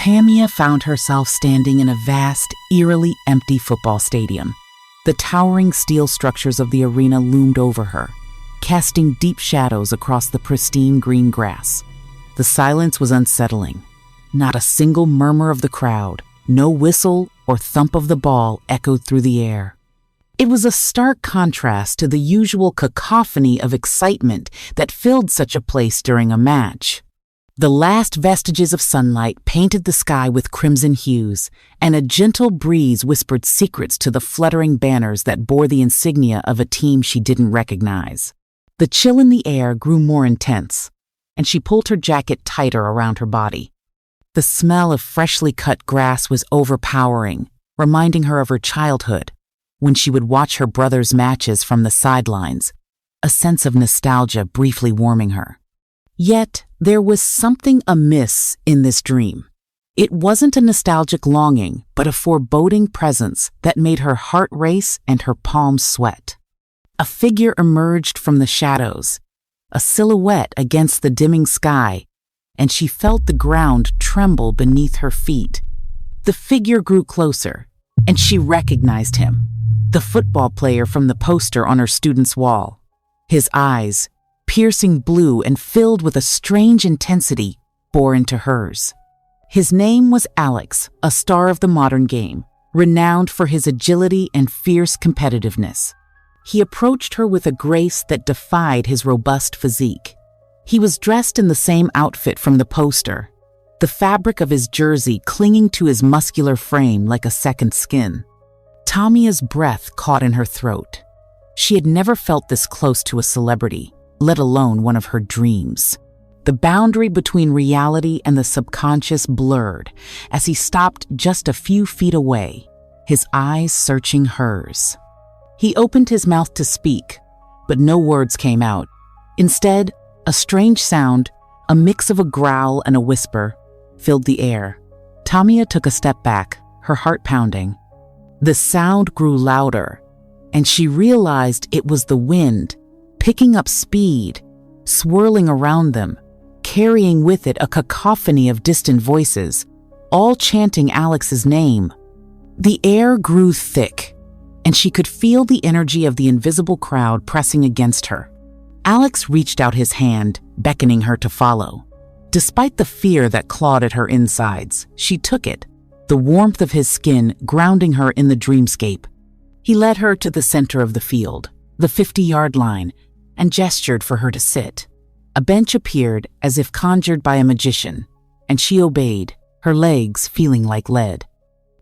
Tamia found herself standing in a vast, eerily empty football stadium. The towering steel structures of the arena loomed over her, casting deep shadows across the pristine green grass. The silence was unsettling. Not a single murmur of the crowd, no whistle or thump of the ball echoed through the air. It was a stark contrast to the usual cacophony of excitement that filled such a place during a match. The last vestiges of sunlight painted the sky with crimson hues, and a gentle breeze whispered secrets to the fluttering banners that bore the insignia of a team she didn't recognize. The chill in the air grew more intense, and she pulled her jacket tighter around her body. The smell of freshly cut grass was overpowering, reminding her of her childhood, when she would watch her brother's matches from the sidelines, a sense of nostalgia briefly warming her. Yet, there was something amiss in this dream. It wasn't a nostalgic longing, but a foreboding presence that made her heart race and her palms sweat. A figure emerged from the shadows, a silhouette against the dimming sky, and she felt the ground tremble beneath her feet. The figure grew closer, and she recognized him, the football player from the poster on her student's wall. His eyes, piercing blue and filled with a strange intensity, bore into hers. His name was Alex, a star of the modern game, renowned for his agility and fierce competitiveness. He approached her with a grace that defied his robust physique. He was dressed in the same outfit from the poster, the fabric of his jersey clinging to his muscular frame like a second skin. Tamia's breath caught in her throat. She had never felt this close to a celebrity, let alone one of her dreams. The boundary between reality and the subconscious blurred as he stopped just a few feet away, his eyes searching hers. He opened his mouth to speak, but no words came out. Instead, a strange sound, a mix of a growl and a whisper, filled the air. Tamia took a step back, her heart pounding. The sound grew louder, and she realized it was the wind, picking up speed, swirling around them, carrying with it a cacophony of distant voices, all chanting Alex's name. The air grew thick, and she could feel the energy of the invisible crowd pressing against her. Alex reached out his hand, beckoning her to follow. Despite the fear that clawed at her insides, she took it, the warmth of his skin grounding her in the dreamscape. He led her to the center of the field, the 50-yard line, and gestured for her to sit. A bench appeared as if conjured by a magician, and she obeyed, her legs feeling like lead.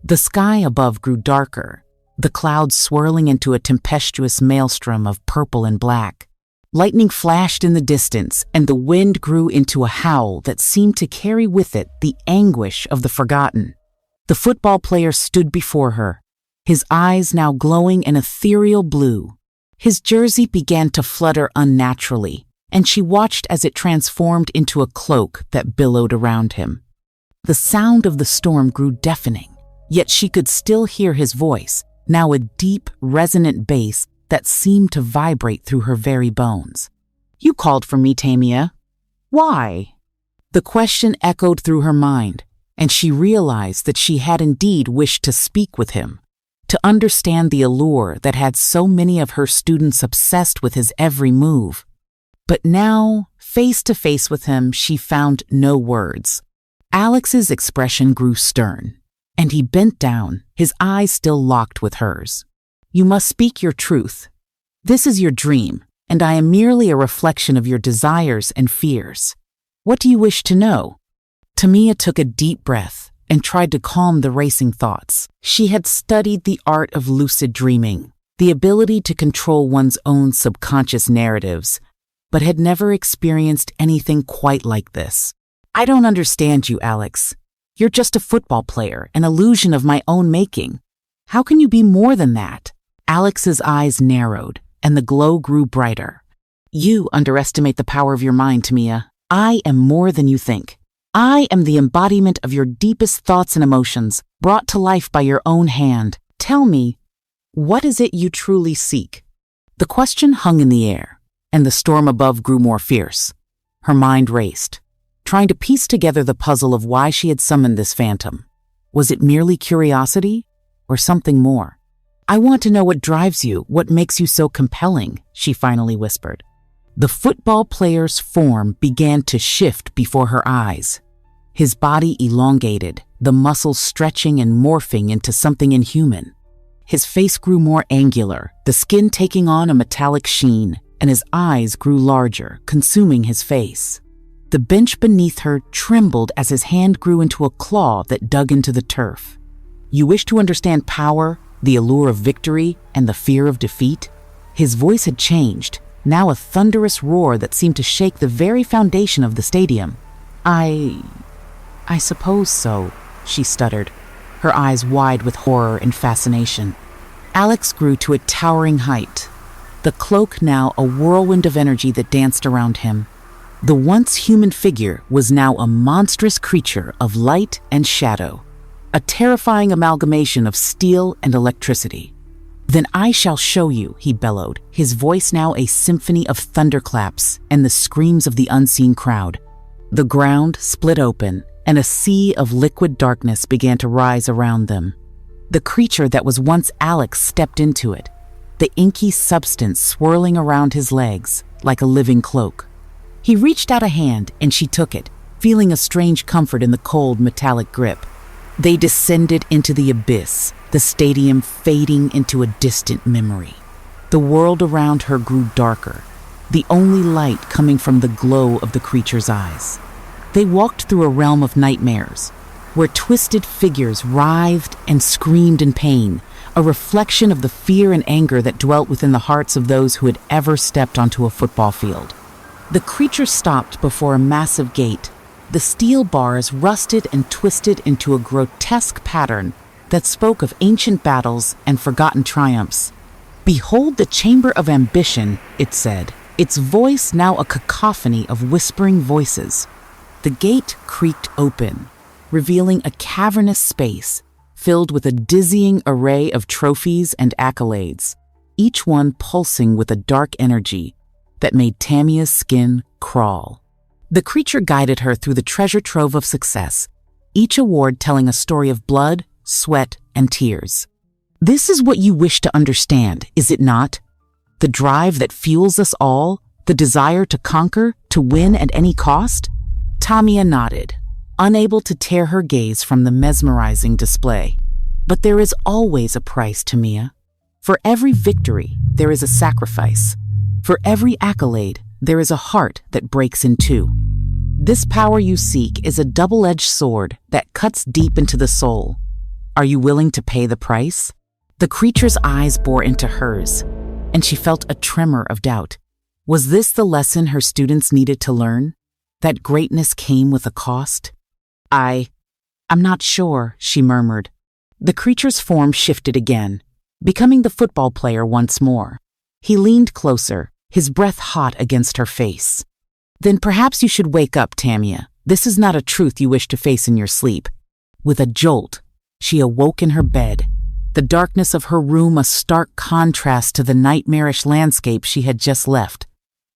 The sky above grew darker, the clouds swirling into a tempestuous maelstrom of purple and black. Lightning flashed in the distance, and the wind grew into a howl that seemed to carry with it the anguish of the forgotten. The football player stood before her, his eyes now glowing an ethereal blue. His jersey began to flutter unnaturally, and she watched as it transformed into a cloak that billowed around him. The sound of the storm grew deafening, yet she could still hear his voice, now a deep, resonant bass that seemed to vibrate through her very bones. "You called for me, Tamia. Why?" The question echoed through her mind, and she realized that she had indeed wished to speak with him, to understand the allure that had so many of her students obsessed with his every move. But now, face to face with him, she found no words. Alex's expression grew stern, and he bent down, his eyes still locked with hers. "You must speak your truth. This is your dream, and I am merely a reflection of your desires and fears. What do you wish to know?" Tamia took a deep breath and tried to calm the racing thoughts. She had studied the art of lucid dreaming, the ability to control one's own subconscious narratives, but had never experienced anything quite like this. "I don't understand you, Alex. You're just a football player, an illusion of my own making. How can you be more than that?" Alex's eyes narrowed, and the glow grew brighter. "You underestimate the power of your mind, Tamia. I am more than you think. I am the embodiment of your deepest thoughts and emotions, brought to life by your own hand. Tell me, what is it you truly seek?" The question hung in the air, and the storm above grew more fierce. Her mind raced. trying to piece together the puzzle of why she had summoned this phantom. Was it merely curiosity or something more? "I want to know what drives you, what makes you so compelling," she finally whispered. The football player's form began to shift before her eyes. His body elongated, the muscles stretching and morphing into something inhuman. His face grew more angular, the skin taking on a metallic sheen, and his eyes grew larger, consuming his face. The bench beneath her trembled as his hand grew into a claw that dug into the turf. "You wish to understand power, the allure of victory, and the fear of defeat?" His voice had changed, now a thunderous roar that seemed to shake the very foundation of the stadium. I suppose so," she stuttered, her eyes wide with horror and fascination. Alex grew to a towering height, the cloak now a whirlwind of energy that danced around him. The once human figure was now a monstrous creature of light and shadow, a terrifying amalgamation of steel and electricity. "Then I shall show you," he bellowed, his voice now a symphony of thunderclaps and the screams of the unseen crowd. The ground split open, and a sea of liquid darkness began to rise around them. The creature that was once Alex stepped into it, the inky substance swirling around his legs like a living cloak. He reached out a hand and she took it, feeling a strange comfort in the cold metallic grip. They descended into the abyss, the stadium fading into a distant memory. The world around her grew darker, the only light coming from the glow of the creature's eyes. They walked through a realm of nightmares, where twisted figures writhed and screamed in pain, a reflection of the fear and anger that dwelt within the hearts of those who had ever stepped onto a football field. The creature stopped before a massive gate. The steel bars rusted and twisted into a grotesque pattern that spoke of ancient battles and forgotten triumphs. "Behold the chamber of ambition," it said, its voice now a cacophony of whispering voices. The gate creaked open, revealing a cavernous space filled with a dizzying array of trophies and accolades, each one pulsing with a dark energy that made Tamia's skin crawl. The creature guided her through the treasure trove of success, each award telling a story of blood, sweat, and tears. "This is what you wish to understand, is it not? The drive that fuels us all, the desire to conquer, to win at any cost?" Tamia nodded, unable to tear her gaze from the mesmerizing display. "But there is always a price, Tamia. For every victory, there is a sacrifice. For every accolade, there is a heart that breaks in two. This power you seek is a double-edged sword that cuts deep into the soul. Are you willing to pay the price?" The creature's eyes bore into hers, and she felt a tremor of doubt. Was this the lesson her students needed to learn? That greatness came with a cost? I'm not sure," she murmured. The creature's form shifted again, becoming the football player once more. He leaned closer, his breath hot against her face. "Then perhaps you should wake up, Tamia. This is not a truth you wish to face in your sleep." With a jolt, she awoke in her bed, the darkness of her room a stark contrast to the nightmarish landscape she had just left.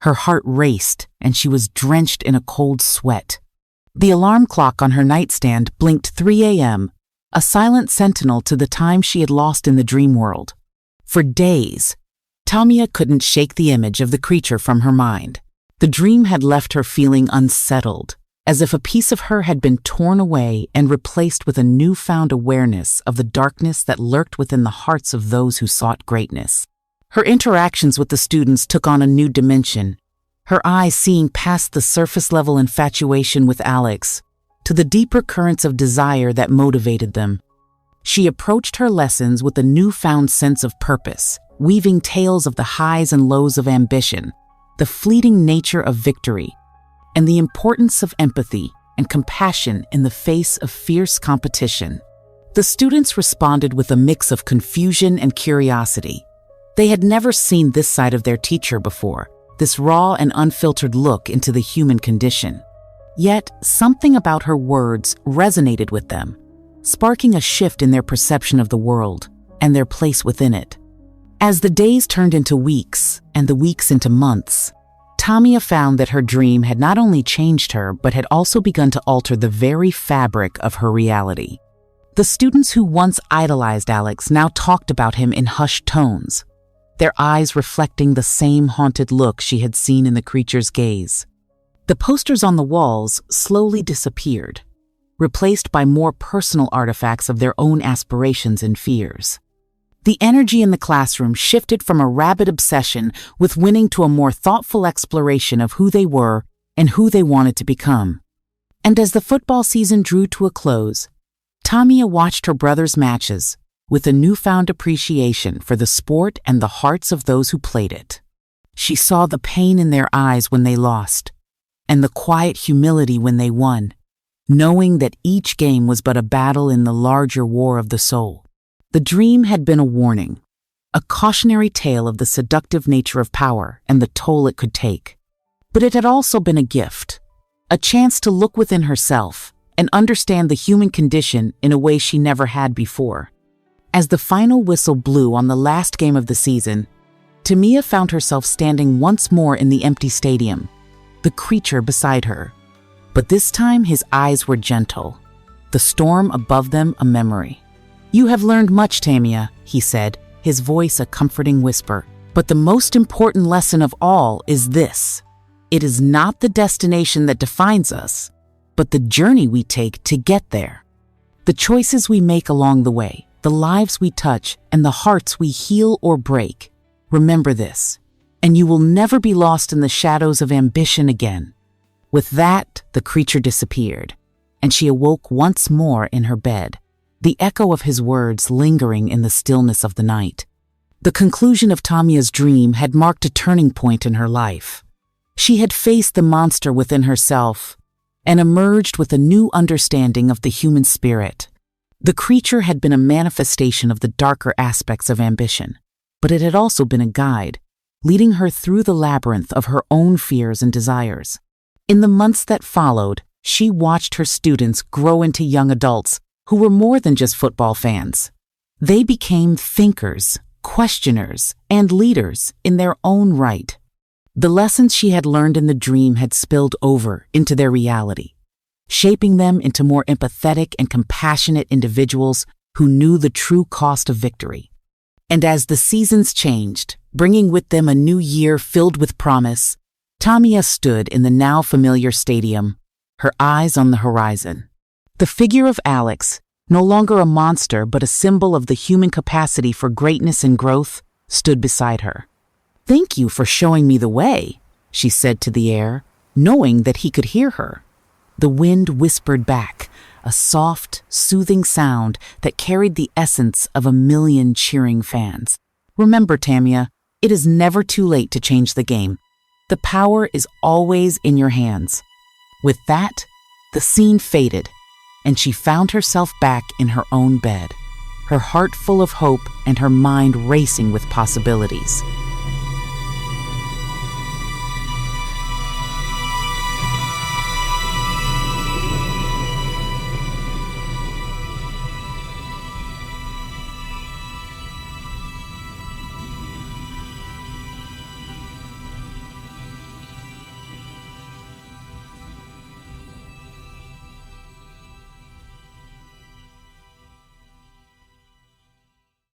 Her heart raced, and she was drenched in a cold sweat. The alarm clock on her nightstand blinked 3 a.m., a silent sentinel to the time she had lost in the dream world. For days, Tamia couldn't shake the image of the creature from her mind. The dream had left her feeling unsettled, as if a piece of her had been torn away and replaced with a newfound awareness of the darkness that lurked within the hearts of those who sought greatness. Her interactions with the students took on a new dimension, her eyes seeing past the surface-level infatuation with Alex to the deeper currents of desire that motivated them. She approached her lessons with a newfound sense of purpose, weaving tales of the highs and lows of ambition, the fleeting nature of victory, and the importance of empathy and compassion in the face of fierce competition. The students responded with a mix of confusion and curiosity. They had never seen this side of their teacher before, this raw and unfiltered look into the human condition. Yet, something about her words resonated with them, sparking a shift in their perception of the world and their place within it. As the days turned into weeks and the weeks into months, Tamia found that her dream had not only changed her, but had also begun to alter the very fabric of her reality. The students who once idolized Alex now talked about him in hushed tones, their eyes reflecting the same haunted look she had seen in the creature's gaze. The posters on the walls slowly disappeared, replaced by more personal artifacts of their own aspirations and fears. The energy in the classroom shifted from a rabid obsession with winning to a more thoughtful exploration of who they were and who they wanted to become. And as the football season drew to a close, Tamia watched her brother's matches with a newfound appreciation for the sport and the hearts of those who played it. She saw the pain in their eyes when they lost, and the quiet humility when they won, knowing that each game was but a battle in the larger war of the soul. The dream had been a warning, a cautionary tale of the seductive nature of power and the toll it could take. But it had also been a gift, a chance to look within herself and understand the human condition in a way she never had before. As the final whistle blew on the last game of the season, Tamia found herself standing once more in the empty stadium, the creature beside her. But this time his eyes were gentle, the storm above them a memory. "You have learned much, Tamia," he said, his voice a comforting whisper. "But the most important lesson of all is this. It is not the destination that defines us, but the journey we take to get there. The choices we make along the way, the lives we touch, and the hearts we heal or break. Remember this, and you will never be lost in the shadows of ambition again." With that, the creature disappeared, and she awoke once more in her bed, the echo of his words lingering in the stillness of the night. The conclusion of Tamia's dream had marked a turning point in her life. She had faced the monster within herself and emerged with a new understanding of the human spirit. The creature had been a manifestation of the darker aspects of ambition, but it had also been a guide, leading her through the labyrinth of her own fears and desires. In the months that followed, she watched her students grow into young adults who were more than just football fans. They became thinkers, questioners, and leaders in their own right. The lessons she had learned in the dream had spilled over into their reality, shaping them into more empathetic and compassionate individuals who knew the true cost of victory. And as the seasons changed, bringing with them a new year filled with promise, Tamia stood in the now familiar stadium, her eyes on the horizon. The figure of Alex, no longer a monster but a symbol of the human capacity for greatness and growth, stood beside her. "Thank you for showing me the way," she said to the air, knowing that he could hear her. The wind whispered back, a soft, soothing sound that carried the essence of a million cheering fans. "Remember, Tamia, it is never too late to change the game. The power is always in your hands." With that, the scene faded, and she found herself back in her own bed, her heart full of hope and her mind racing with possibilities.